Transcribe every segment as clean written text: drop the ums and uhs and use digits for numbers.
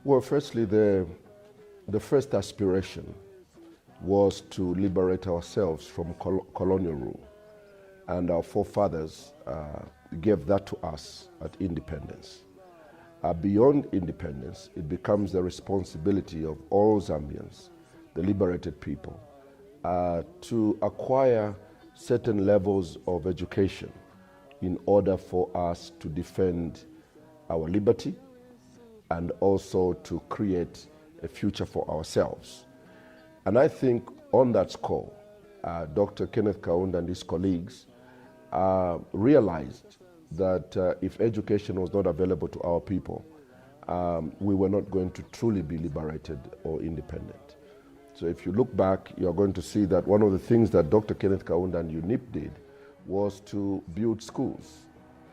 Well, firstly, the first aspiration was to liberate ourselves from colonial rule. And our forefathers gave that to us at independence. Beyond independence, it becomes the responsibility of all Zambians, the liberated people, to acquire certain levels of education in order for us to defend our liberty and also to create a future for ourselves. And I think on that score, Dr. Kenneth Kaunda and his colleagues realized that if education was not available to our people, we were not going to truly be liberated or independent. So if you look back, you're going to see that one of the things that Dr. Kenneth Kaunda and UNIP did was to build schools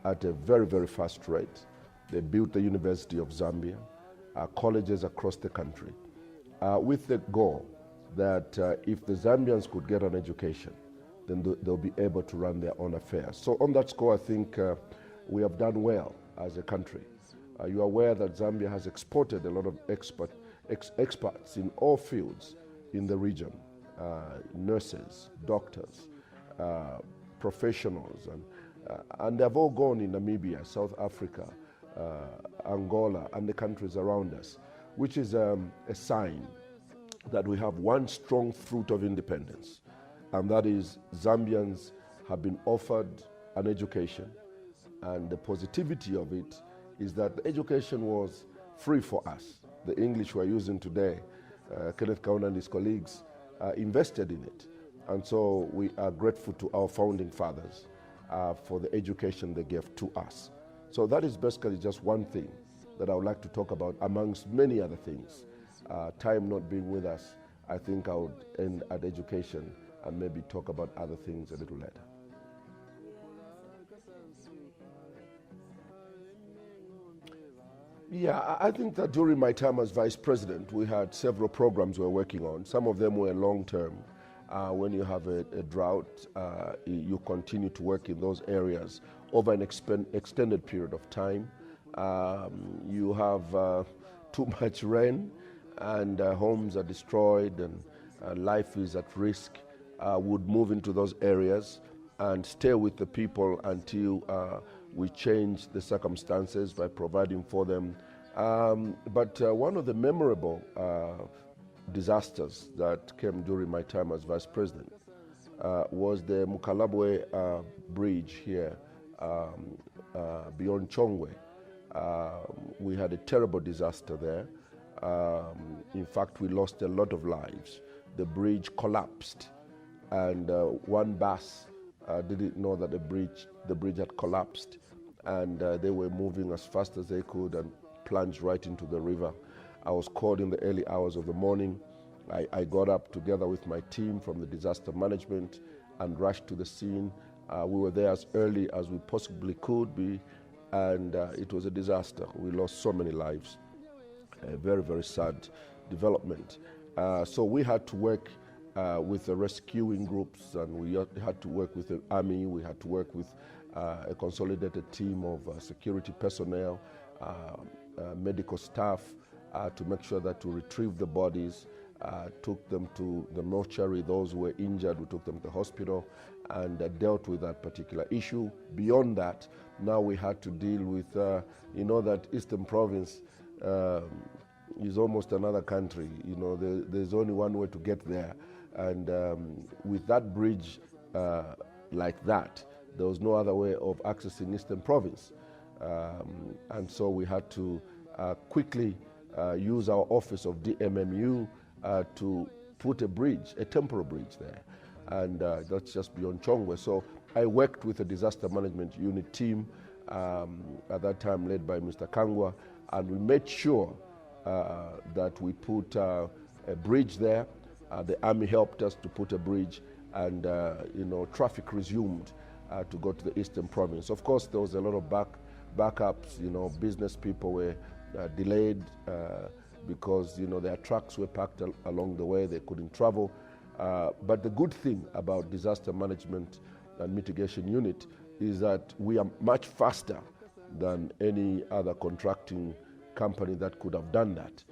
at a very, very fast rate. They built the University of Zambia, colleges across the country, with the goal that if the Zambians could get an education, then they'll be able to run their own affairs. So on that score, I think we have done well as a country. You are aware that Zambia has exported a lot of experts in all fields in the region, nurses, doctors, professionals, and they've all gone in Namibia, South Africa, Angola, and the countries around us, which is a sign that we have one strong fruit of independence, and that is Zambians have been offered an education, and the positivity of it is that the education was free for us. The English we're using today, Kenneth Kaunda and his colleagues invested in it, and so we are grateful to our founding fathers for the education they gave to us. So that is basically just one thing that I would like to talk about amongst many other things. Time not being with us, I think I would end at education and maybe talk about other things a little later. Yeah, I think that during my time as vice president, we had several programs we were working on. Some of them were long-term. When you have a drought, you continue to work in those areas over an extended period of time. You have too much rain and homes are destroyed and life is at risk. Would move into those areas and stay with the people until we change the circumstances by providing for them. But one of the memorable disasters that came during my time as vice president was the Mukalabwe bridge here beyond Chongwe. We had a terrible disaster there. In fact, we lost a lot of lives. The bridge collapsed, and one bus didn't know that the bridge had collapsed, and they were moving as fast as they could and plunged right into the river. I was called in the early hours of the morning. I got up together with my team from the disaster management and rushed to the scene. We were there as early as we possibly could be, and it was a disaster. We lost so many lives. A very, very sad development. So we had to work with the rescuing groups, and we had to work with the army. We had to work with a consolidated team of security personnel, medical staff, to make sure that we retrieved the bodies, took them to the mortuary. Those who were injured, we took them to the hospital and dealt with that particular issue. Beyond that, now we had to deal with, you know, that Eastern Province is almost another country. You know, there's only one way to get there. And with that bridge like that, there was no other way of accessing Eastern Province. And so we had to quickly use our office of DMMU to put a bridge, a temporary bridge there. And that's just beyond Chongwe. So I worked with a disaster management unit team, at that time led by Mr. Kangwa, and we made sure that we put a bridge there. The army helped us to put a bridge, and you know, traffic resumed to go to the Eastern Province. Of course, there was a lot of backups. You know, business people were delayed because, you know, their trucks were parked along the way. They couldn't travel. But the good thing about disaster management and mitigation unit is that we are much faster than any other contracting company that could have done that.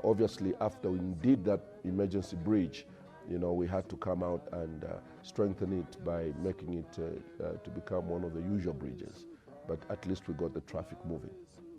Obviously, after we did that emergency bridge, we had to come out and strengthen it by making it to become one of the usual bridges. But at least we got the traffic moving.